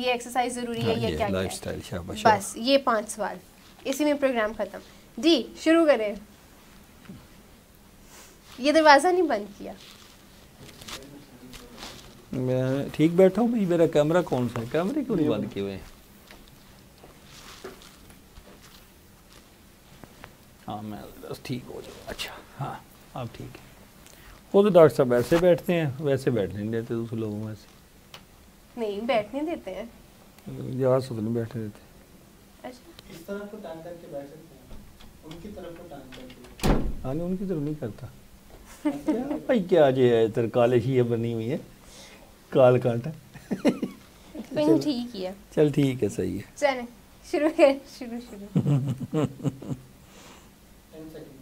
ज़रूरी है, एक्सरसाइज ज़रूरी है, या क्या लाइफस्टाइल? शाबाश, बस ये 5 सवाल, इसी में प्रोग्राम ख़त्म जी। शुरू करें। ये दरवाज़ा नहीं बंद किया। मैं ठीक बैठा हूँ भाई, मेरा कैमरा कौन सा है? कैमरे क्यों नहीं बंद किए हुए हैं? हाँ मैं बस ठीक हो जाऊँ। अच्छा हाँ अब ठीक है। वो तो डॉक्टर साहब ऐसे बैठते हैं, वैसे बैठने नहीं देते दूसरे लोगों में से। नहीं बैठने देते हैं, यहाँ से तो नहीं बैठने देते। अच्छा इस तरफ को टांग करके बैठ सकते हैं, उनकी तरफ को टांग करके। हाँ नहीं उनकी तरफ नहीं करता। क्या भाई क्या जे है इधर काले ही बनी हुई है, काल कांटा। नहीं ठीक ही है, चल ठीक है सही है। चलें शुरू करें। शुरू 10 seconds।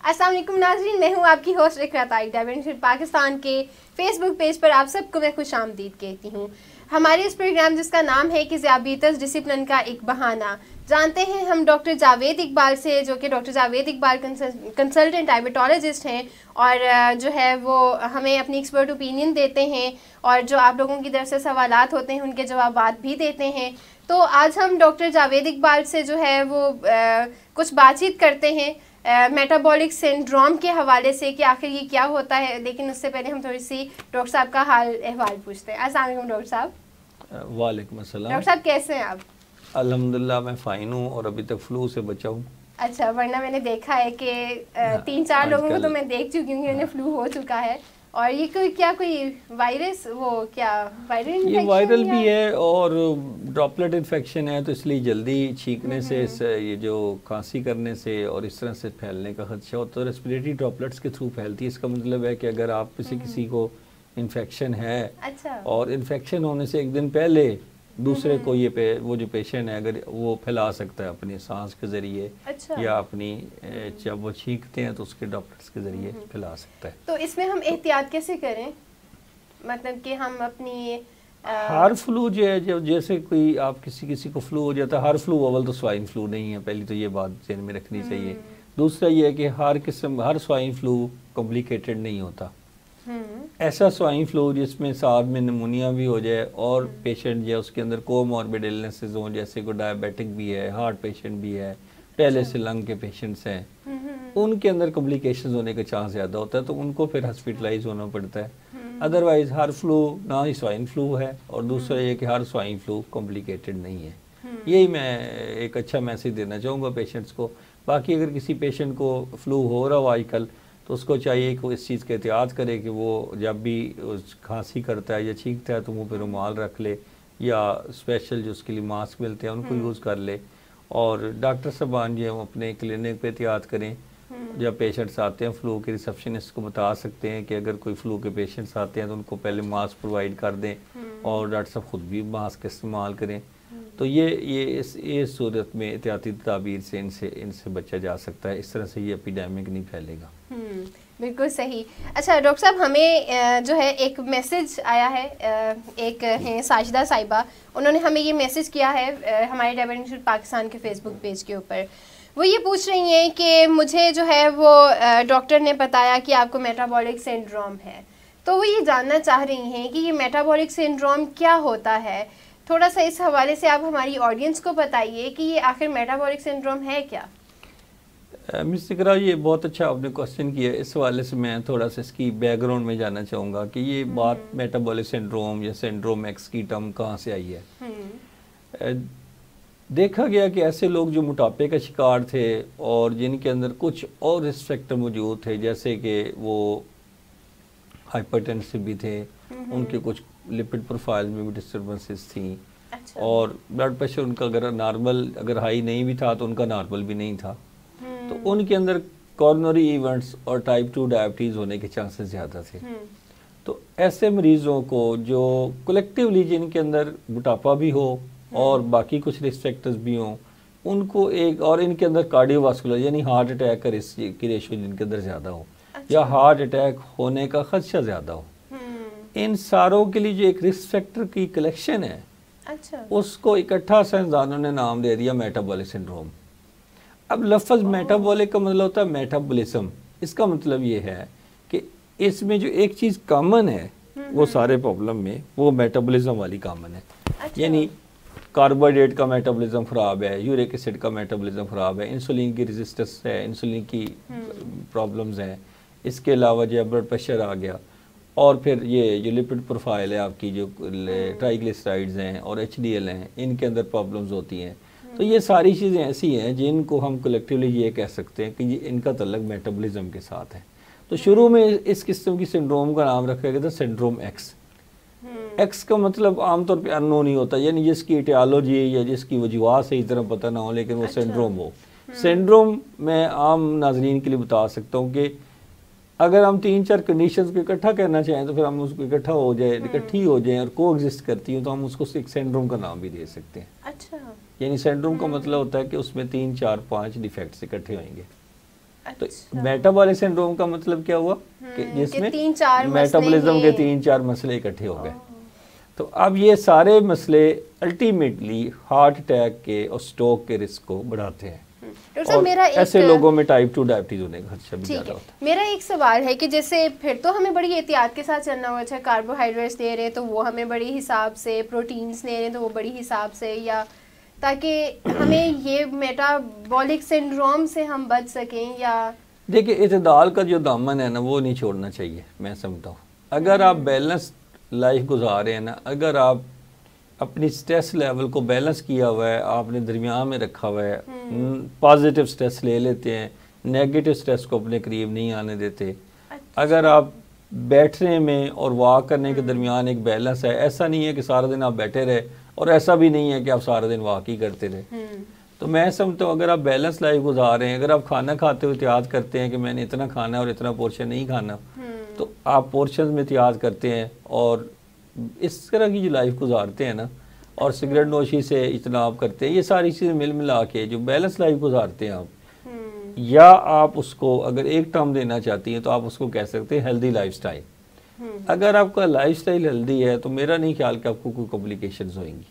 अस्सलाम वालेकुम नाज़रीन, मैं हूँ आपकी होस्ट इकरा ताई। डायमेंशन पाकिस्तान के फेसबुक पेज पर आप सबको मैं खुश आमदीद कहती हूँ। हमारे इस प्रोग्राम जिसका नाम है कि ज़ियाबीतस डिसिप्लिन का एक बहाना, जानते हैं हम डॉक्टर जावेद इकबाल से, जो कि doctor Javed Iqbal consultant diabetologist हैं और जो है वो हमें अपनी एक्सपर्ट ओपिनियन देते हैं और जो आप लोगों की तरफ से सवालात होते हैं उनके जवाबात भी देते हैं। तो आज हम डॉक्टर जावेद इकबाल से जो है वो कुछ बातचीत करते हैं मेटाबॉलिक सिंड्रोम के हवाले से कि आखिर ये क्या होता है। लेकिन उससे पहले हम थोड़ी सी डॉक्टर साहब का हाल अहवाल पूछते हैं। अस्सलाम वालेकुम डॉक्टर साहब। वालेकुम अस्सलाम। डॉक्टर साहब कैसे हैं आप? अल्हम्दुलिल्लाह मैं फ़ाइन हूँ और अभी तक फ्लू से बचा हूँ। अच्छा, वरना मैंने देखा है कि 3-4 लोगों को तो मैं देख चुकी हूँ कि उन्हें फ्लू हो चुका है। और ये कोई वायरस, वो क्या वायरल इन्फेक्शन? ये वायरल भी है और ड्रॉपलेट इन्फेक्शन है, तो इसलिए जल्दी छींकने से ये जो खांसी करने से और इस तरह से फैलने का खदशा होता है। रेस्पिरेटरी ड्रॉपलेट्स के थ्रू फैलती है। इसका मतलब है कि अगर आप किसी को इन्फेक्शन है, अच्छा, और इन्फेक्शन होने से एक दिन पहले दूसरे को वो जो पेशेंट है अगर वो फैला सकता है अपनी सांस के ज़रिए, अच्छा, या अपनी जब वो छींकते हैं तो उसके ड्रॉपलेट्स के ज़रिए फैला सकता है। तो इसमें हम एहतियात कैसे करें? मतलब कि हम अपनी हर फ्लू जो है, जब जैसे कोई आप किसी को फ्लू हो जाता है, हर फ्लू अव्वल तो स्वाइन फ्लू नहीं है, पहली तो ये बात ध्यान में रखनी चाहिए। दूसरा ये है कि हर स्वाइन फ्लू कॉम्प्लिकेटेड नहीं होता। ऐसा स्वाइन फ्लू जिसमें साथ में निमोनिया भी हो जाए और पेशेंट जो है उसके अंदर कोमॉर्बिड इलनेसेस हों, जैसे कोई डायबिटिक भी है, हार्ट पेशेंट भी है, पहले से लंग के पेशेंट्स हैं, उनके अंदर कॉम्प्लिकेशंस होने का चांस ज़्यादा होता है, तो उनको फिर हॉस्पिटलाइज होना पड़ता है। अदरवाइज हर फ्लू ना ही स्वाइन फ्लू है और दूसरा ये कि हर स्वाइन फ्लू कॉम्प्लिकेटेड नहीं है। यही मैं एक अच्छा मैसेज देना चाहूँगा पेशेंट्स को। बाकी अगर किसी पेशेंट को फ्लू हो रहा हो आजकल, तो उसको चाहिए कि इस चीज़ का एहतियात करे कि वो जब भी खांसी करता है या छींकता है तो मुँह पे रुमाल रख ले, या स्पेशल जो उसके लिए मास्क मिलते हैं उनको यूज़ कर ले। और डॉक्टर साहबान जो अपने क्लिनिक पे एहतियात करें। जब पेशेंट्स आते हैं फ्लू के, रिसेप्शनिस्ट को बता सकते हैं कि अगर कोई फ्लू के पेशेंट्स आते हैं तो उनको पहले मास्क प्रोवाइड कर दें और डॉक्टर साहब ख़ुद भी मास्क इस्तेमाल करें। तो ये सूरत में एहतियाती तदाबीर से इनसे बचा जा सकता है। इस तरह से ये एपिडेमिक नहीं फैलेगा। बिल्कुल सही। अच्छा डॉक्टर साहब, हमें जो है एक मैसेज आया है, एक हैं साजिदा साहिबा, उन्होंने हमें ये मैसेज किया है हमारे डायबिटोलॉजी पाकिस्तान के फेसबुक पेज के ऊपर। वो ये पूछ रही हैं कि मुझे जो है वो डॉक्टर ने बताया कि आपको मेटाबॉलिक सिंड्रोम है, तो वो ये जानना चाह रही हैं कि ये मेटाबॉलिक सिंड्रोम क्या होता है। थोड़ा सा इस हवाले से आप हमारी ऑडियंस को बताइए कि ये आखिर मेटाबॉलिक सिंड्रोम है क्या? मिस इकरा, ये बहुत अच्छा आपने क्वेश्चन किया। इस हवाले से मैं थोड़ा सा इसकी बैकग्राउंड में जानना चाहूँगा कि ये बात मेटाबॉलिक सिंड्रोम या सिंड्रोम एक्स की टर्म कहाँ से आई है। देखा गया कि ऐसे लोग जो मोटापे का शिकार थे और जिनके अंदर कुछ और रिस्क फैक्टर मौजूद थे, जैसे कि वो हाइपरटेंसिव भी थे, उनके कुछ लिपिड प्रोफाइल में भी डिस्टर्बेंसेस थी। अच्छा। और ब्लड प्रेशर उनका अगर नॉर्मल, अगर हाई नहीं भी था तो उनका नॉर्मल भी नहीं था, तो उनके अंदर कॉरोनरी इवेंट्स और टाइप 2 डायबिटीज़ होने के चांसेस ज़्यादा थे। तो ऐसे मरीज़ों को जो कलेक्टिवली जिनके अंदर मोटापा भी हो और बाकी कुछ रिस्क फैक्टर्स भी हों, उनको एक, और इनके अंदर कार्डियोवास्कुलर यानी हार्ट अटैक का रिस्क की रेशो जिनके अंदर ज़्यादा हो, या हार्ट अटैक होने का खदशा ज़्यादा हो, इन सारों के लिए जो एक रिस्क फैक्टर की कलेक्शन है, अच्छा, उसको इकट्ठा साइंसदानों ने नाम दे दिया मेटाबॉलिक सिंड्रोम। अब लफ्ज़ मेटाबॉलिक का मतलब होता है मेटाबॉलिज्म, इसका मतलब ये है कि इसमें जो एक चीज़ कॉमन है वो सारे प्रॉब्लम में, वो मेटाबॉलिज्म वाली कॉमन है। अच्छा। यानी कार्बोहाइड्रेट का मेटाबॉलिज्म ख़राब है, यूरिक एसिड का मेटाबॉलिज्म ख़राब है, इंसुलिन की रेजिस्टेंस है, इंसुलिन की प्रॉब्लम्स हैं, इसके अलावा जो ब्लड प्रेशर आ गया, और फिर ये जो लिपिड प्रोफाइल है आपकी, जो ट्राइग्लिसराइड्स हैं और एचडीएल हैं, इनके अंदर प्रॉब्लम्स होती हैं। तो ये सारी चीज़ें ऐसी हैं जिनको हम कलेक्टिवली ये कह सकते हैं कि ये इनका तल्लुक मेटाबॉलिज्म के साथ है। तो शुरू में इस किस्म की सिंड्रोम का नाम रखा गया था सिंड्रोम एक्स। एक्स का मतलब आमतौर पे अननोन ही होता है, यानी जिसकी इटियोलॉजी या जिसकी वजूहात सही तरह पता ना हो, लेकिन वो सिंड्रोम हो। सिंड्रोम मैं आम नाजरीन के लिए बता सकता हूँ कि अगर हम 3-4 कंडीशंस को इकट्ठा करना चाहें तो फिर हम उसको इकट्ठा हो जाए, इकट्ठी हो जाए और को एग्जिस्ट करती हैं, तो हम उसको एक सिंड्रोम का नाम भी दे सकते हैं। अच्छा। यानी सिंड्रोम का मतलब होता है कि उसमें 3, 4, 5 डिफेक्ट्स इकट्ठे होंगे। तो मेटाबॉलिक सिंड्रोम का मतलब क्या हुआ कि जिसमें 3-4 मेटाबॉलिज्म के 3-4 मसले इकट्ठे हो गए। तो अब ये सारे मसले अल्टीमेटली हार्ट अटैक के और स्ट्रोक के रिस्क को बढ़ाते हैं। और मेरा ऐसे लोगों में टाइप 2 डायबिटीज होने का खदशा भी ज़्यादा होता है। मेरा एक सवाल है कि जैसे फिर तो हमें बड़ी एहतियात के साथ चलना होगा, अच्छा कार्बोहाइड्रेट्स ले रहे हैं तो वो हमें बड़ी हिसाब से, प्रोटीन्स ले रहे हैं तो वो बड़ी हिसाब से, या ताकि हमें ये मेटाबॉलिक सिंड्रोम से हम बच सकें। या देखिए, इतदाल का जो दामन है ना वो नहीं छोड़ना चाहिए, मैं समझता हूँ। अगर आप बैलेंस लाइफ गुजार रहे हैं ना, अगर आप अपनी स्ट्रेस लेवल को बैलेंस किया हुआ है, आपने दरमियान में रखा हुआ है, पॉजिटिव स्ट्रेस ले लेते हैं, नेगेटिव स्ट्रेस को अपने करीब नहीं आने देते। अच्छा। अगर आप बैठने में और वॉक करने के दरमियान एक बैलेंस है, ऐसा नहीं है कि सारा दिन आप बैठे रहे और ऐसा भी नहीं है कि आप सारा दिन वॉक ही करते रहे। तो मैं समझता हूँ अगर आप बैलेंस लाइफ गुजार रहे हैं, अगर आप खाना खाते हुए एहतियात करते हैं कि मैंने इतना खाना और इतना पोर्शन नहीं खाना, तो आप पोर्शन में एहतियात करते हैं और इस तरह की जो लाइफ गुजारते हैं ना, और सिगरेट नोशी से इजतनाब करते हैं, ये सारी चीज़ें मिल मिला के जो बैलेंस लाइफ गुजारते हैं आप, या आप उसको अगर एक टर्म देना चाहती हैं तो आप उसको कह सकते हैं हेल्दी लाइफस्टाइल। अगर आपका लाइफस्टाइल हेल्दी है तो मेरा नहीं ख्याल कि आपको कोई कॉम्प्लिकेशंस होंगी।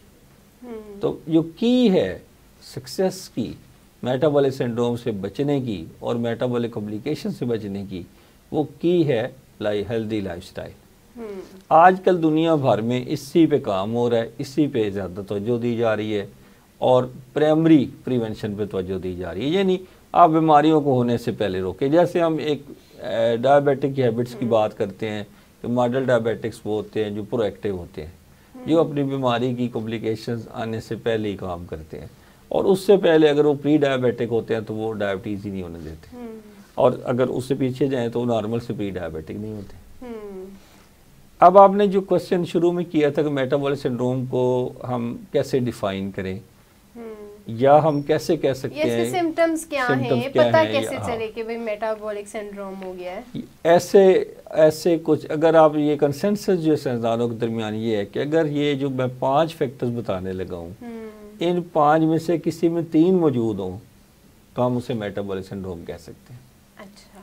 तो जो की है सक्सेस की, मेटाबॉलिक सिंड्रोम से बचने की और मेटाबॉलिक कॉम्प्लिकेशन से बचने की, वो की है हेल्दी लाइफस्टाइल। आजकल दुनिया भर में इसी पे काम हो रहा है, इसी पे ज़्यादा तवज्जो दी जा रही है और प्राइमरी प्रिवेंशन पे तवज्जो दी जा रही है। यानी आप बीमारियों को होने से पहले रोकें। जैसे हम एक डायबिटिक की हैबिट्स की बात करते हैं कि मॉडल डायबिटिक्स वो होते हैं जो प्रोएक्टिव होते हैं, जो अपनी बीमारी की कॉम्प्लिकेशंस आने से पहले ही काम करते हैं, और उससे पहले अगर वो प्री डायबिटिक होते हैं तो वो डायबिटीज़ ही नहीं होने देते, और अगर उससे पीछे जाएँ तो नॉर्मल से प्री डायबिटिक नहीं होते। अब आपने जो क्वेश्चन शुरू में किया था कि मेटाबॉलिक सिंड्रोम को हम कैसे डिफाइन करें, या हम कैसे कह सकते हैं सिम्टम्स क्या हैं, पता कैसे चले कि भाई मेटाबॉलिक सिंड्रोम हो गया है। ऐसे कुछ अगर आप ये कंसेंसस जो साइंसदानों के दरमियान ये है कि अगर ये जो मैं 5 फैक्टर्स बताने लगा हूँ, इन 5 में से किसी में 3 मौजूद हों तो हम उसे मेटाबॉलिक सिंड्रोम कह सकते हैं। अच्छा,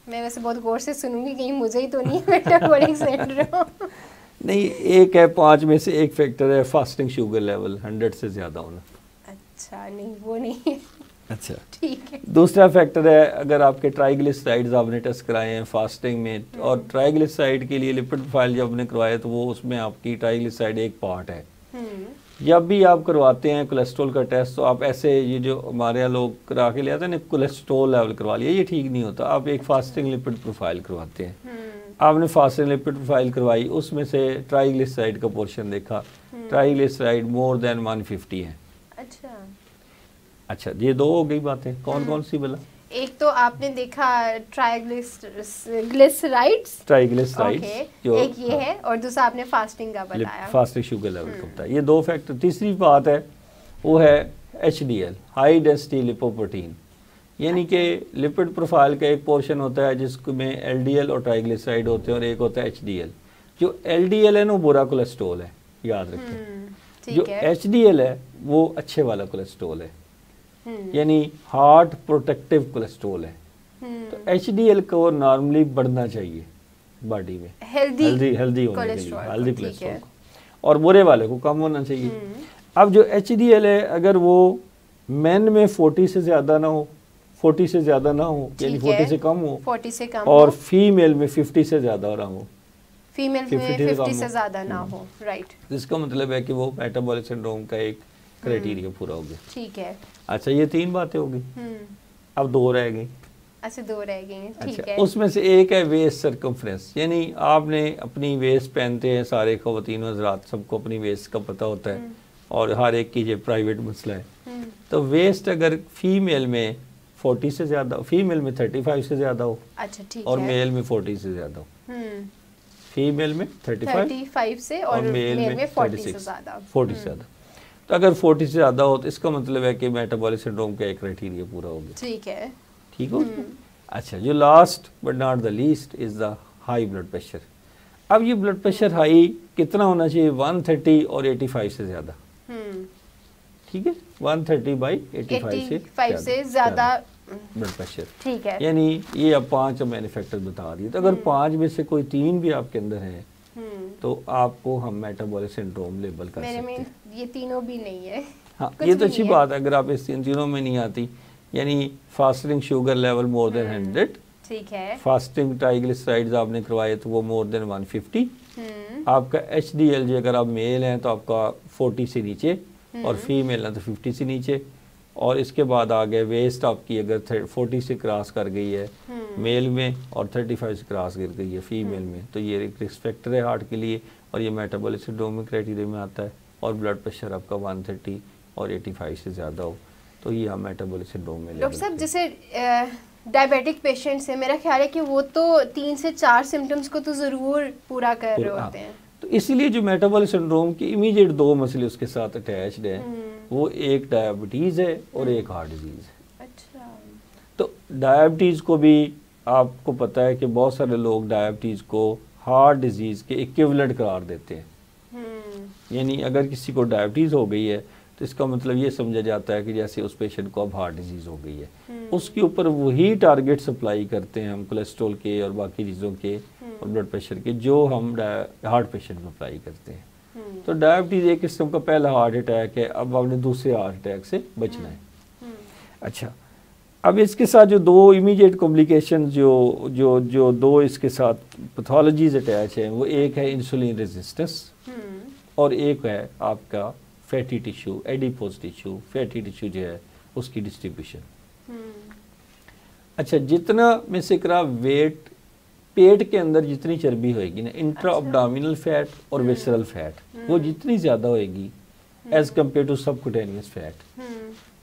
मैं वैसे बहुत गौर से सुनूंगी, कहीं मुझे ही तो नहीं मेटाबॉलिक सिंड्रोम। नहीं, एक है 5 में से एक फैक्टर है फास्टिंग शुगर लेवल 100 से ज़्यादा होना। अच्छा, नहीं वो नहीं। अच्छा, ठीक है। दूसरा फैक्टर है अगर आपके ट्राइग्लिसराइड्स आपने टेस्ट कराए हैं फास्टिंग में, और ट्राइग्लिसराइड के लिए लिपिड प्रोफाइल जब आपने करवाया तो वो उसमें आपकी ट्राइग्लिसराइड एक पार्ट है। जब भी आप करवाते हैं कोलेस्ट्रॉल का टेस्ट तो आप ऐसे, ये जो हमारे यहाँ लोग करा के ले आते हैं ना, कोलेस्ट्रॉल लेवल करवा लिया, ये ठीक नहीं होता। आप एक फास्टिंग लिपिड प्रोफाइल करवाते हैं, आपने फास्टिंग लिपिड प्रोफाइल करवाई, उसमें से ट्राइग्लिसराइड का पोर्शन देखा, ट्राइग्लिसराइड मोर देन 150 है। अच्छा, ये 2 हो गई बातें। कौन कौन सी बोला? एक तो आपने देखा ट्राइग्लिसराइड्स, जो एक ये है, और दूसरा आपने फास्टिंग का बताया, फास्टिंग शुगर लेवल का बताया। ये 2 फैक्टर। तीसरी बात है वो है HDL, हाई डेंसिटी लिपोप्रोटीन, यानी कि लिपिड प्रोफाइल का एक पोर्शन होता है जिसमें LDL और ट्राइग्लिसराइड होते हैं, और एक होता है HDL। जो LDL है ना वो बुरा कोलेस्ट्रॉल है, याद रखें। जो HDL है वो अच्छे वाला कोलेस्ट्रॉल है, यानी हार्ट प्रोटेक्टिव कोलेस्ट्रॉल है। तो HDL को नॉर्मली बढ़ना चाहिए बॉडी में, हेल्दी होने के लिए, हेल्दी कोलेस्ट्रॉल को, और बुरे वाले को कम होना चाहिए। अब जो HDL है अगर वो मेन में 40 से ज़्यादा ना हो, 40 से ज़्यादा ना हो, यानी 40 से कम हो, 40 से कम और हो, फीमेल में 50 से ज़्यादा ना हो, फीमेल में 50 से ज़्यादा ना हो, राइट। इसका मतलब है कि वो मेटाबॉलिक सिंड्रोम का एक क्राइटेरिया पूरा हो गया। ठीक है। अच्छा, ये 3 बातें हो गई, अब 2 रह गई। अच्छा, 2 रह गई हैं, ठीक अच्छा, है। उसमें से एक है वेस्ट सर्कमफ्रेंस, यानी आपने अपनी वेस्ट पहनते हैं सारे ख़वातीन हज़रात, सबको अपनी वेस्ट का पता होता है और हर एक की ये प्राइवेट मसला है। तो वेस्ट अगर फीमेल में 40 से ज़्यादा, फीमेल में 35 से ज़्यादा हो, अच्छा, ठीक और है। मेल में 40 से ज़्यादा हो, फीमेल में 35 से और मेल में 40 से 36, ज़्यादा, 40 से ज़्यादा। तो अगर 40 से ज़्यादा हो तो इसका मतलब है कि मेटाबॉलिक सिंड्रोम का एक क्राइटेरिया पूरा हो गया। ठीक है। ठीक हो। अच्छा, जो last but not the least is the high blood pressure. अब ये ब्लड प्रेशर हाई कितना होना चाहिए? 130 और 85 से ज़्यादा। ठीक है, 130/85 से ज़्यादा ब्लड प्रेशर। ठीक है। यानी ये अब 5 मैंने फैक्टर बता दिए, तो अगर 5 में से कोई 3 भी आपके अंदर है तो आपको हम मेटाबॉलिक सिंड्रोम लेबल कर सकते हैं। ये तीनों भी नहीं है। हाँ, ये तो अच्छी बात है अगर आप इस तीनों में नहीं आती, यानी fasting sugar level more than 100, ठीक है। फास्टिंग ट्राइग्लिसराइड्स आपने करवाए तो वो मोर देन 150, आपका HDL अगर आप मेल हैं तो आपका 40 से नीचे और फीमेल है तो 50 से नीचे, और इसके बाद आ गए वेस्ट आपकी अगर 40 से क्रॉस कर गई है मेल में और 35 से क्रॉस कर गई है फीमेल में, तो ये एक रिस्क फैक्टर है हार्ट के लिए और ये मेटाबॉलिक सिंड्रोम क्राइटेरिया में आता है। और ब्लड प्रेशर आपका 130 और 85 से ज़्यादा हो तो ये हम मेटाबॉलिक सिंड्रोम में। डॉक्टर साहब, जैसे डायबिटिक पेशेंट्स है, मेरा ख्याल है कि वो तो 3 से 4 सिम्टम्स को तो ज़रूर पूरा कर रहे होते हैं। तो इसलिए जो मेटाबॉलिक सिंड्रोम की इमीडिएट 2 मसले उसके साथ अटैच्ड है, वो एक डायबिटीज़ है और एक हार्ट डिजीज़ है। अच्छा। तो डायबिटीज़ को भी आपको पता है कि बहुत सारे लोग डायबिटीज़ को हार्ट डिजीज़ के इक्विवेलेंट करार देते हैं। यानी अगर किसी को डायबिटीज़ हो गई है तो इसका मतलब ये समझा जाता है कि जैसे उस पेशेंट को अब हार्ट डिजीज़ हो गई है, उसके ऊपर वही टारगेट सप्लाई करते हैं हम कोलेस्ट्रॉल के और बाकी चीज़ों के और ब्लड प्रेशर के जो हम हार्ट पेशेंट में अप्लाई करते हैं। तो डायबिटीज़ एक किस्म का पहला हार्ट अटैक है, अब आपने दूसरे हार्ट अटैक से बचना है। अच्छा, अब इसके साथ जो 2 इमीडिएट कॉम्प्लिकेशन जो 2 इसके साथ पैथोलॉजीज अटैच हैं, वो एक है इंसुलिन रेजिस्टेंस और एक है आपका fatty tissue, adipose tissue, fatty tissue जो है उसकी डिस्ट्रीब्यूशन। अच्छा, जितना मैं सिकरा वेट पेट के अंदर जितनी चर्बी होएगी ना, इंट्रा अब्डोमिनल फैट और विसरल फैट, वो जितनी ज़्यादा होएगी as compared to subcutaneous fat,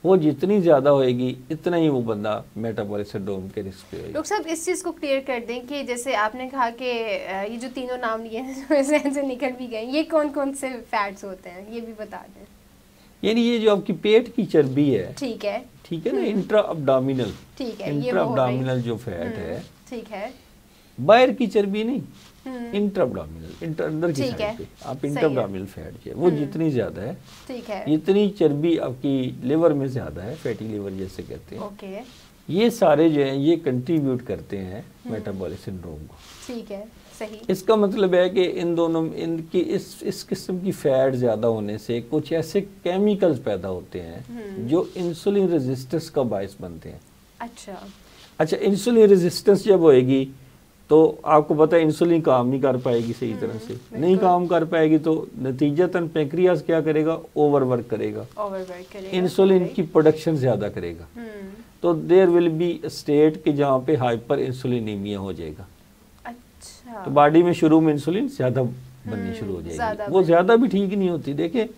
वो जितनी ज़्यादा होएगी इतना ही वो बंदा मेटाबॉलिक सिंड्रोम के रिस्क पे होएगा। डॉक्टर साहब, इस चीज़ को क्लियर कर दें कि जैसे आपने कहा कि ये जो तीनों नाम लिए हैं जहन से निकल भी गए, ये कौन कौन से फैट्स होते हैं ये भी बता दें। यानी ये जो आपकी पेट की चर्बी है, ठीक है ना, इंट्रा अब्डोमिनल, ठीक है, इंट्रा अब्डोमिनल जो फैट है, ठीक है, बाहर की चर्बी नहीं, इंट्रा अब्डोमिनल, अंदर की साइड पे आप इंट्रा अब्डोमिनल फैट जो है वो जितनी ज्यादा है, ठीक है, इतनी चर्बी आपकी लिवर में ज्यादा है, फैटी लिवर जैसे कहते हैं। ओके, ये सारे जो हैं ये कंट्रीब्यूट करते हैं मेटाबॉलिक सिंड्रोम को। ठीक है, सही। इसका मतलब है कि इन दोनों इनकी इस किस्म की फैट ज़्यादा होने से कुछ ऐसे केमिकल्स पैदा होते हैं जो इंसुलिन रेजिस्टेंस का बायस बनते हैं। अच्छा, इंसुलिन रेजिस्टेंस जब होएगी तो आपको पता है इंसुलिन काम नहीं कर पाएगी सही तरह से, नहीं काम कर पाएगी तो नतीजतन पैंक्रियाज क्या करेगा, ओवरवर्क करेगा, इंसुलिन की प्रोडक्शन ज़्यादा करेगा, तो देयर विल बी स्टेट कि जहाँ पे हाइपर इंसुलिनीमिया हो जाएगा। अच्छा। तो बॉडी में शुरू में इंसुलिन ज्यादा बननी शुरू हो जाएगी, वो ज्यादा भी ठीक नहीं होती। देखिए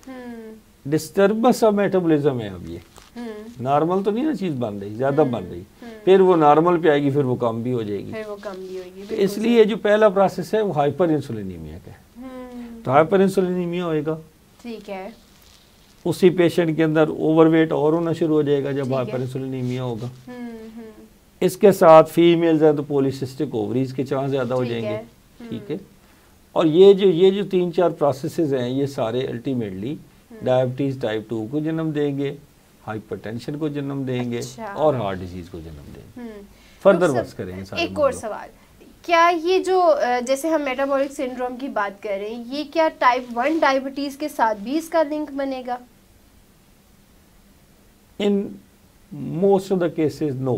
डिस्टर्बेंस ऑफ मेटाबॉलिज्म है, अब ये नॉर्मल तो नहीं ना चीज बन रही, ज्यादा बन रही, फिर वो नॉर्मल पे आएगी, फिर वो कम भी हो जाएगी, तो इसलिए जो पहला प्रोसेस है वो हाइपर इंसुलिनीमिया का है। तो हाइपर इंसुलिनीमिया होएगा, ठीक है, उसी पेशेंट के अंदर ओवरवेट और होना शुरू हो जाएगा जब हाइपर इंसुलिनीमिया होगा। इसके साथ फीमेल्स हैं तो पॉलीसिस्टिक ओवरीज के चांस ज़्यादा हो जाएंगे, ठीक है। और ये जो 3-4 प्रोसेसेस हैं ये सारे अल्टीमेटली डायबिटीज़ टाइप 2 को जन्म देंगे, हाइपरटेंशन को जन्म देंगे और हार्ट डिजीज़ को जन्म देंगे, फर्दर वर्क करेंगे सारे। एक और सवाल, क्या ये जो जैसे हम मेटाबॉलिक सिंड्रोम की बात कर रहे हैं, ये क्या टाइप 1 डायबिटीज़ के साथ भी इसका लिंक बनेगा? Most of the cases no,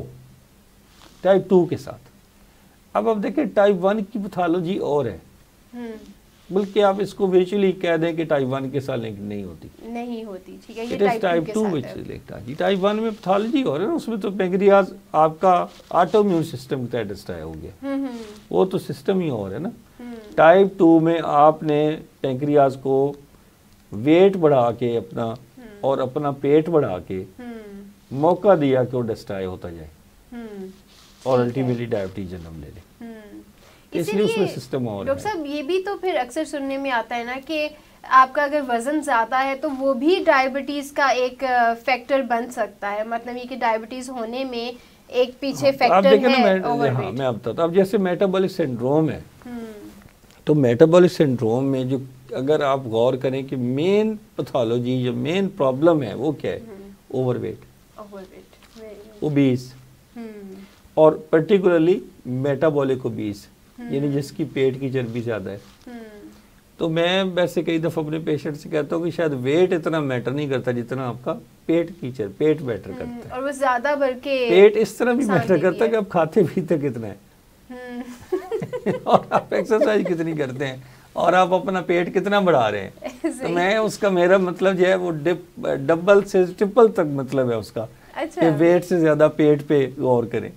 type 2 के साथ। अब देखें टाइप 1 की पैथोलॉजी और है, बल्कि आप इसको वर्चुअली कह दें कि टाइप 1 के साथ लिंक नहीं होती, ठीक है, ये टाइप 2 विच लिंक्ड है जी। टाइप 1 में पैथोलॉजी और है ना, उसमें तो पैंक्रियाज आपका ऑटो इम्यून सिस्टम का डिस्ट्रॉय हो गया, वो तो सिस्टम ही और है ना। टाइप 2 में आपने पैंक्रियाज को वेट बढ़ा के अपना और अपना पेट बढ़ा के मौका दिया कि वो डिस्ट्रॉय होता जाए और अल्टीमेटली डायबिटीज जन्म ले ले, इसलिए उसमें सिस्टम और डॉक्टर साहब ये भी तो फिर अक्सर सुनने में आता है ना कि आपका अगर वजन ज्यादा है तो वो भी डायबिटीज का एक फैक्टर बन सकता है, मतलब ये कि डायबिटीज होने में एक पीछे फैक्टर है ओवरवेट। मैं अब अब जैसे मेटाबॉलिक सिंड्रोम है, तो मेटाबॉलिक सिंड्रोम में जो अगर आप गौर करें कि मेन पैथोलॉजी जो मेन प्रॉब्लम है वो क्या है, ओवरवेट, ओबीस, और पर्टिकुलरली मेटाबॉलिक ओबीस, यानी जिसकी पेट की चर्बी ज़्यादा है। तो मैं वैसे कई दफ़ा अपने पेशेंट से कहता हूँ कि शायद वेट इतना मैटर नहीं करता जितना आपका पेट मैटर करता है, और वो ज़्यादा बल्कि पेट इस तरह भी मैटर करता है कि आप खाते पीते कितना है और आप एक्सरसाइज कितनी करते हैं और आप अपना पेट कितना बढ़ा रहे हैं। तो मैं उसका मेरा मतलब जो है वो डबल से ट्रिपल तक मतलब है उसका, कि वेट से ज़्यादा पेट पे गौर करें।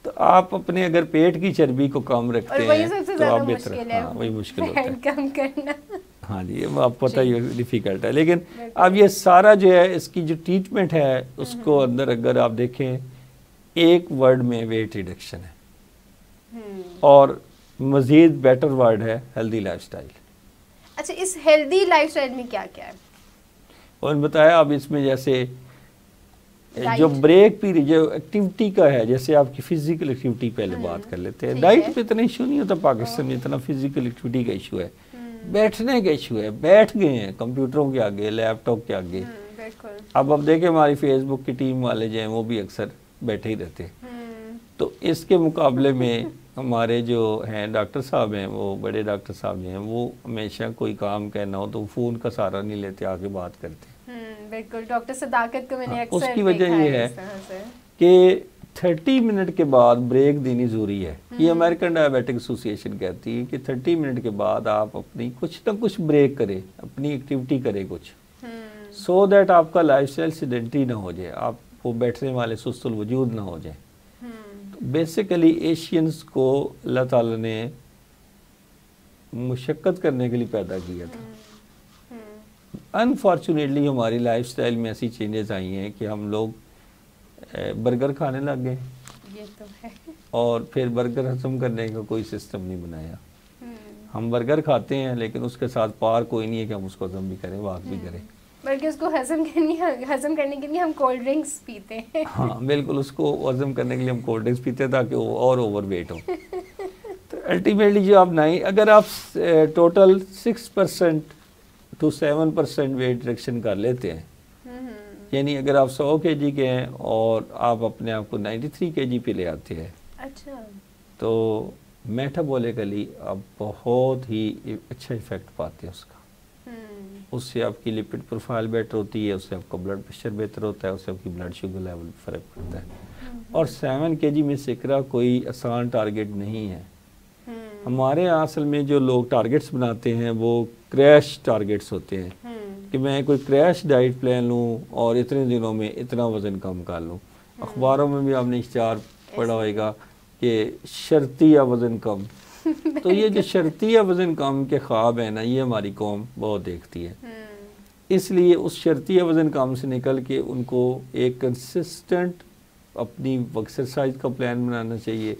तो आप अपने अगर पेट की चर्बी को कम रखते हैं तो आप बेहतर, हाँ वही मुश्किल होता है कम करना। हाँ जी, आप पता ही डिफिकल्ट है, लेकिन अब ये सारा जो है इसकी जो ट्रीटमेंट है उसको अंदर अगर आप देखें एक वर्ड में वेट रिडक्शन है और मजीद बेटर वर्ड है हेल्दी लाइफस्टाइल। अच्छा, इस हेल्दी लाइफस्टाइल में क्या क्या है? और बताया अब इसमें जैसे जो ब्रेक पीरियड जो एक्टिविटी का है, जैसे आपकी फिजिकल एक्टिविटी पहले बात कर लेते हैं। डाइट पे इतना इशू नहीं होता पाकिस्तान में, इतना फिजिकल एक्टिविटी का इशू है, बैठने का इशू है, बैठ गए हैं कंप्यूटरों के आगे, लैपटॉप के आगे। अब देखें हमारी फेसबुक की टीम वाले जो हैं वो भी अक्सर बैठे ही रहते हैं। तो इसके मुकाबले में हमारे जो हैं डॉक्टर साहब हैं, वो बड़े डॉक्टर साहब जो हैं, वो हमेशा कोई काम कहना हो तो फ़ोन का सहारा नहीं लेते, आके बात करते। बिल्कुल, डॉक्टर सदाकत को मैंने अक्सर उसकी वजह ये है कि 30 मिनट के बाद ब्रेक देनी ज़रूरी है। ये अमेरिकन डायबिटिक एसोसिएशन कहती है कि 30 मिनट के बाद आप अपनी कुछ ना कुछ ब्रेक करें, अपनी एक्टिविटी करें कुछ, सो दैट आपका लाइफस्टाइल सेडेंटरी ना हो जाए, आप वो बैठने वाले सुस्तुल वजूद ना हो जाए। तो बेसिकली एशियंस को अल्लाह ताला ने मुशक्क़त करने के लिए पैदा किया था। अनफॉर्चुनेटली हमारी लाइफस्टाइल में ऐसी चेंजेस आई हैं कि हम लोग बर्गर खाने लग गए, ये तो है। और फिर बर्गर हजम करने का कोई सिस्टम नहीं बनाया। हम बर्गर खाते हैं लेकिन उसके साथ पार कोई नहीं है कि हम उसको हजम भी करें, वाक भी करें, बल्कि उसको हजम करने के लिए हम कोल्ड ड्रिंक्स पीते हैं। हाँ बिल्कुल, उसको हजम करने के लिए हम कोल्ड ड्रिंक्स पीते हैं ताकि वो और ओवरवेट हो। तो अल्टीमेटली जो आप नहीं, अगर आप टोटल 6% to 7% वेट रिडक्शन कर लेते हैं, यानी अगर आप 100 kg के हैं और आप अपने आप को 93 kg पे ले आते हैं, अच्छा, तो मेटाबॉलिकली आप बहुत ही अच्छा इफेक्ट पाते हैं उसका। उससे आपकी लिपिड प्रोफाइल बेटर होती है, उससे आपका ब्लड प्रेशर बेहतर होता है, उससे आपकी ब्लड शुगर लेवल फ़र्क पड़ता है। और 7 kg में सिकरा कोई आसान टारगेट नहीं है। हमारे यहाँ असल में जो लोग टारगेट्स बनाते हैं वो क्रैश टारगेट्स होते हैं कि मैं कोई क्रैश डाइट प्लान लूँ और इतने दिनों में इतना वज़न कम कर लूँ। अखबारों में भी आपने इश्तिहार पढ़ा होगा कि शर्तिया वज़न कम। तो ये जो शर्तिया वज़न कम के ख्वाब है ना, ये हमारी कौम बहुत देखती है। इसलिए उस शर्तिया वज़न कम से निकल के उनको एक कंसिस्टेंट अपनी एक्सरसाइज का प्लान बनाना चाहिए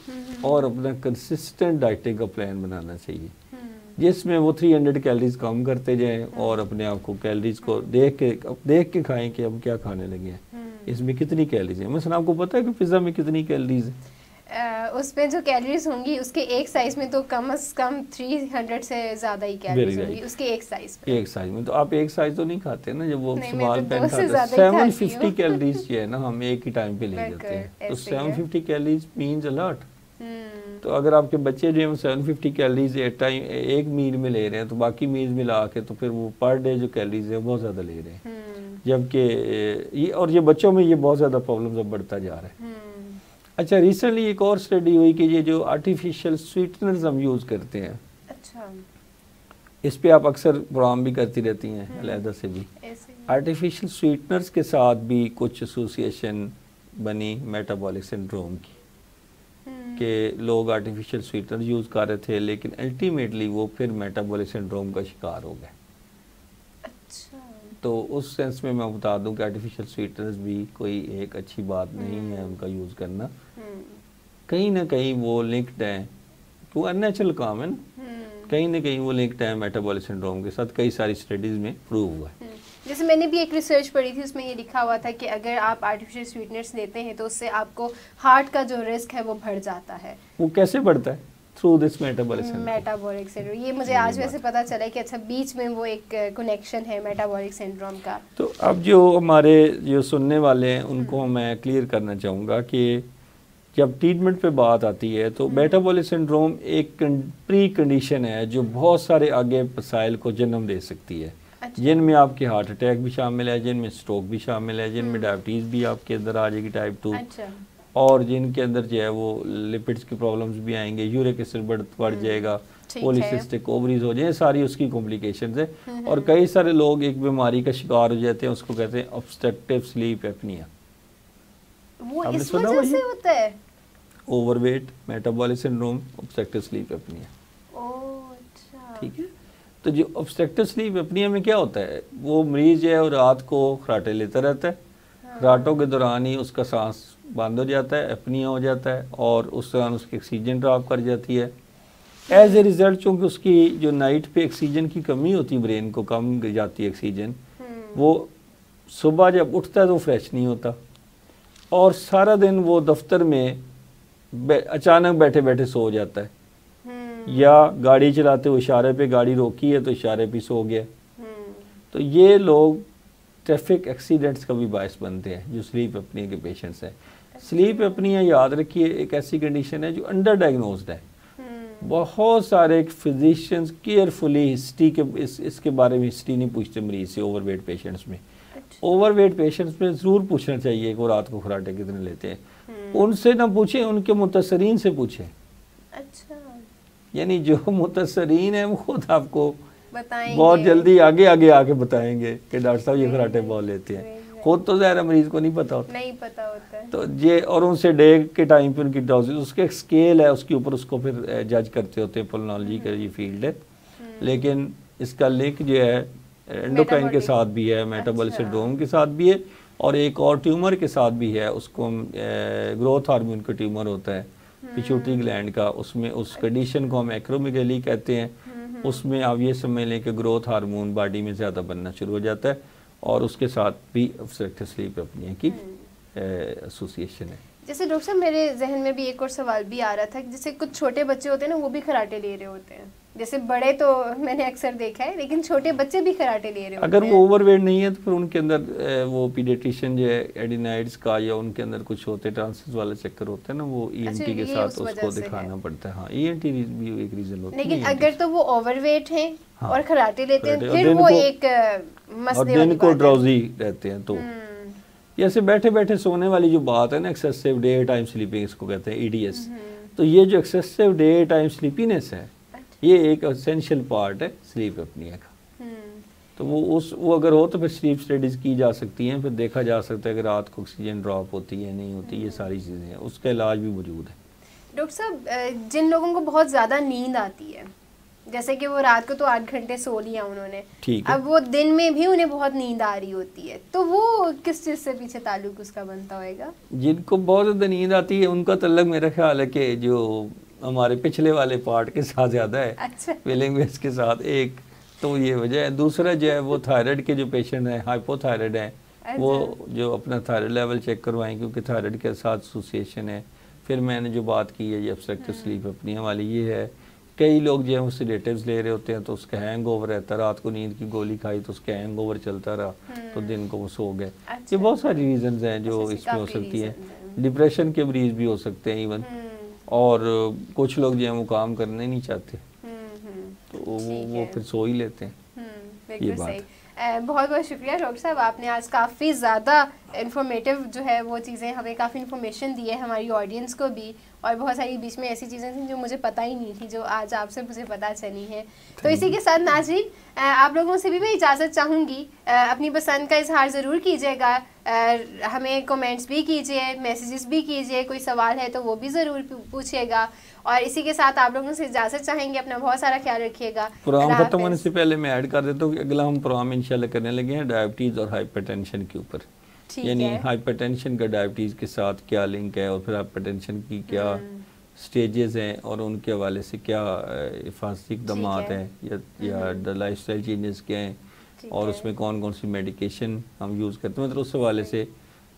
और अपना कंसिस्टेंट डाइटिंग का प्लान बनाना चाहिए, जिसमें वो 300 कैलोरीज कम करते जाएं और अपने आप को कैलोरीज को देख के खाएं कि हम क्या खाने लगे हैं, इसमें कितनी कैलोरीज हैं। मसलन आपको पता है कि पिज़्ज़ा में कितनी कैलोरीज है? उसमें जो कैलोरीज होंगी उसके एक साइज में तो कम से कम 300 से ज़्यादा ही कैलोरीज होंगी उसके एक साइज में। एक साइज में तो आप एक साइज तो नहीं खाते ना, जब वो स्मॉल पैन खाते हैं 750 कैलोरीज जो है ना हम एक ही टाइम पे ले जाते हैं, तो 750 कैलोरीज मीन्स अ लॉट। तो अगर आपके बच्चे जो है 750 कैलोरीज एक मील में ले रहे हैं तो बाकी मील मिला के तो फिर वो पर डे जो कैलोरीज है बहुत ज़्यादा ले रहे हैं। जबकि ये बच्चों में ये बहुत ज़्यादा प्रॉब्लम अब बढ़ता जा रहा है। अच्छा, रिसेंटली एक और स्टडी हुई कि ये जो आर्टिफिशियल स्वीटनर्स हम यूज़ करते हैं, अच्छा, इस पे आप अक्सर प्रोग्राम भी करती रहती हैं अलहदा से भी। आर्टिफिशियल स्वीटनर्स के साथ भी कुछ एसोसिएशन बनी मेटाबॉलिक सिंड्रोम की, कि लोग आर्टिफिशियल स्वीटनर यूज़ कर रहे थे लेकिन अल्टीमेटली वो फिर मेटाबॉलिक सिंड्रोम का शिकार हो गए। अच्छा, तो उस सेंस में मैं बता दूं कि आर्टिफिशियल स्वीटनर्स भी कोई एक अच्छी बात नहीं है उनका यूज़ करना। कहीं ना कहीं वो लिंक्ड है, वो अननेचुरल काम है ना, कहीं ना कहीं वो लिंक्ड है मेटाबॉलिक सिंड्रोम के साथ, कई सारी स्टडीज़ में प्रूव हुआ है। जैसे मैंने भी एक रिसर्च पढ़ी थी, उसमें ये लिखा हुआ था कि अगर आप आर्टिफिशियल स्वीटनर्स लेते हैं तो उससे आपको हार्ट का जो रिस्क है वो बढ़ जाता है। वो कैसे बढ़ता है? Through this metabolic syndrome. ये मुझे आज वैसे पता चला कि अच्छा बीच में वो एक कनेक्शन है मेटाबॉलिक सिंड्रोम का। तो अब जो हमारे जो सुनने वाले हैं उनको मैं क्लियर करना चाहूँगा कि जब ट्रीटमेंट पे बात आती है तो मेटाबॉलिक सिंड्रोम एक प्री कंडीशन है जो बहुत सारे आगे मसाइल को जन्म दे सकती है। अच्छा। जिनमें आपके हार्ट अटैक भी शामिल है, जिनमें स्ट्रोक भी शामिल है, जिनमें डायबिटीज़ भी आपके अंदर आ जाएगी टाइप 2। अच्छा। और जिनके अंदर जो है वो लिपिड्स की प्रॉब्लम्स भी आएंगे, यूरिक एसिड बढ़ जाएगा, पॉलीसिस्टिक ओवरीज हो जाए, सारी उसकी कॉम्प्लिकेशंस है। और कई सारे लोग एक बीमारी का शिकार हो जाते हैं, उसको कहते हैं ऑब्स्ट्रक्टिव स्लीप एपनिया। वो इस वजह से होता है, overweight, metabolic syndrome, obstructive sleep apnoea. अच्छा, ठीक है। तो जो ऑब्स्ट्रक्टिव स्लीप एपनिया में क्या होता है, वो मरीज जो है वो रात को खराटे लेता रहता है। खराटों के दौरान ही उसका सांस बंद हो जाता है, एपनिया हो जाता है, और उस दौरान उसकी ऑक्सीजन ड्रॉप कर जाती है। एज ए रिजल्ट चूँकि उसकी जो नाइट पे ऑक्सीजन की कमी होती है, ब्रेन को कम जाती है ऑक्सीजन, वो सुबह जब उठता है तो फ्रेश नहीं होता, और सारा दिन वो दफ्तर में अचानक बैठे बैठे सो जाता है, या गाड़ी चलाते हुए इशारे पे गाड़ी रोकी है तो इशारे पे सो गया। तो ये लोग ट्रैफिक एक्सीडेंट्स का भी बायस बनते हैं जो स्लीप एपनिया के पेशेंट्स हैं। स्लीप एपनिया याद रखिए एक ऐसी कंडीशन है जो अंडर डायग्नोज्ड है। बहुत सारे फिजिशियंस केयरफुली हिस्ट्री के इसके बारे में हिस्ट्री नहीं पूछते मरीज से ओवरवेट पेशेंट्स में। ओवरवेट पेशेंट्स में ज़रूर पूछना चाहिए कि वो रात को खराटे कितने लेते हैं। उनसे ना पूछें, उनके मुतसरीन से पूछें। अच्छा, यानी जो मुतसरीन है वो खुद आपको बताएंगे, बहुत जल्दी आगे आके बताएंगे कि डॉक्टर साहब ये खराटे बहुत लेते हैं। खुद तो ज़ाहिर मरीज को नहीं पता होता है। तो ये, और उनसे डे के टाइम पे उनकी डोजेज, उसके एक स्केल है, उसके ऊपर उसको फिर जज करते होते हैं। पल्मोनोलॉजी का ये फील्ड है, लेकिन इसका लिंक जो है एंडोक्राइन के साथ भी है, मेटाबॉलिक सिंड्रोम के साथ भी है, और एक और ट्यूमर के साथ भी है। उसको ग्रोथ हार्मोन का ट्यूमर होता है पिट्यूटरी ग्लैंड का, उसमें उस कंडीशन को हम एक्रोमेगाली कहते हैं। उसमें आप ये समझ लें कि ग्रोथ हार्मोन बॉडी में ज़्यादा बनना शुरू हो जाता है, और उसके साथ भी ऑब्स्ट्रक्टिव स्लीप एपनिया की एसोसिएशन है। जैसे डॉक्टर साहब मेरे जहन में भी एक और सवाल भी आ रहा था कि जैसे कुछ छोटे बच्चे होते हैं ना, वो भी खराटे ले रहे होते हैं। जैसे बड़े तो मैंने अक्सर देखा है, लेकिन छोटे बच्चे भी खराटे ले रहे होते हैं। अगर वो ओवरवेट नहीं है तो फिर उनके अंदर वो पीडियाट्रिशियन जो है एडिनाइड्स का, या उनके अंदर कुछ होते ट्रांसिस वाला चक्कर होता है ना, वो ईएनटी के साथ उसको दिखाना पड़ता है। हाँ, ईएनटी भी एक रीजन होता है। लेकिन अगर तो वो ओवरवेट हैं और खराटे लेते हैं, फिर वो एक मसले वाली बात है, ड्राउजी रहते हैं। तो जैसे बैठे बैठे सोने वाली जो बात है ना, एक्सेसिव डे टाइम स्लीपिंग इसको कहते हैं, ईडीएस। तो ये जो एक्सेसिव डे टाइम स्लीपीनेस है, ये एक एसेंशियल पार्ट है स्लीप एपनिया का। तो वो अगर हो तो फिर स्लीप स्टडीज की जा सकती हैं, फिर देखा जा सकता है कि रात को ऑक्सीजन ड्रॉप होती है नहीं होती, ये सारी चीज़ें हैं, उसका इलाज भी मौजूद है। डॉक्टर साहब, जिन लोगों को बहुत ज़्यादा नींद आती है, जैसे कि वो रात को तो 8 घंटे सो लिया उन्होंने, अब वो दिन में भी उन्हें बहुत नींद आ रही होती है, तो वो किस चीज़ से पीछे ताल्लुक उसका बनता होगा? जिनको बहुत ज़्यादा नींद आती है उनका ताल्लुक मेरा ख्याल है कि जो हमारे पिछले वाले पार्ट के साथ ज़्यादा है। अच्छा। फीलिंग वेव्स के साथ, एक तो ये वजह है। दूसरा जो है वो थायराइड के जो पेशेंट हैं, हाइपोथायराइड हैं, अच्छा, वो जो अपना थायराइड लेवल चेक करवाएं, क्योंकि थायराइड के साथ एसोसिएशन है। फिर मैंने जो बात की है ये ऑब्स्ट्रक्टिव स्लीप एपनिया वाली, ये है कई लोग जो है वो सेडेटिव्स ले रहे होते हैं तो उसका हैंग ओवर रहता है, रात को नींद की गोली खाई तो उसका हैंग ओवर चलता रहा, तो दिन को वो सो गए। ये बहुत सारी रीजंस हैं जो इसमें हो सकती है। डिप्रेशन के मरीज भी हो सकते हैं इवन, और कुछ लोग जो है वो काम करने नहीं चाहते, तो वो फिर सो ही लेते हैं। ये बात बहुत बहुत शुक्रिया डॉक्टर साहब, आपने आज काफ़ी ज़्यादा इन्फॉर्मेटिव जो है वो चीज़ें हमें काफ़ी इन्फॉर्मेशन दी है, हमारी ऑडियंस को भी, और बहुत सारी बीच में ऐसी चीज़ें थी जो मुझे पता ही नहीं थी, जो आज आपसे मुझे पता चली हैं। तो इसी के साथ नाज़रीन, आप लोगों से भी मैं इजाज़त चाहूँगी, अपनी पसंद का इजहार ज़रूर कीजिएगा, हमें कमेंट्स भी कीजिए, मैसेजेस भी कीजिए, कोई सवाल है तो वो भी ज़रूर पूछिएगा, और इसी के साथ आप लोगों से इजाज़त चाहेंगे। अपना बहुत सारा ख्याल रखिएगा। प्रोग्राम खत्म होने से पहले मैं ऐड कर देता हूँ कि अगला हम प्रोग्राम इंशाल्लाह करने लगे हैं डायबिटीज़ और हाइपरटेंशन के ऊपर, यानी हाइपरटेंशन का डायबिटीज़ के साथ क्या लिंक है, और फिर हाइपरटेंशन की क्या स्टेजेस हैं, और उनके हवाले से क्या हिफाजती इक़दाम हैं या लाइफस्टाइल चेंजेस क्या हैं, और उसमें कौन कौन सी मेडिकेशन हम यूज़ करते हैं। मतलब उस हवाले से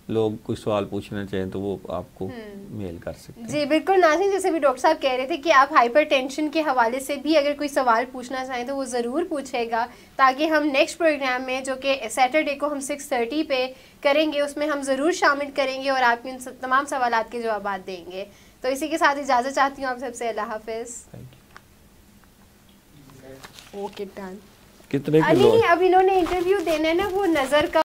लोग कोई सवाल पूछना चाहें तो वो आपको मेल कर सकते हैं। जी बिल्कुल नाज़रीन, जैसे भी डॉक्टर साहब कह रहे थे कि आप हाइपरटेंशन के हवाले से भी अगर कोई सवाल पूछना चाहें तो वो ज़रूर पूछेगा, ताकि हम नेक्स्ट प्रोग्राम में जो कि सैटरडे को हम 6:30 पे करेंगे उसमें हम ज़रूर शामिल करेंगे और आपके इन तमाम सवालात के जवाब देंगे। तो इसी के साथ इजाज़त चाहती हूँ आप सबसे। अल्लाह हाफिज़। Okay done. कितने अभी इन्होंने इंटरव्यू देना है ना, वो नज़र का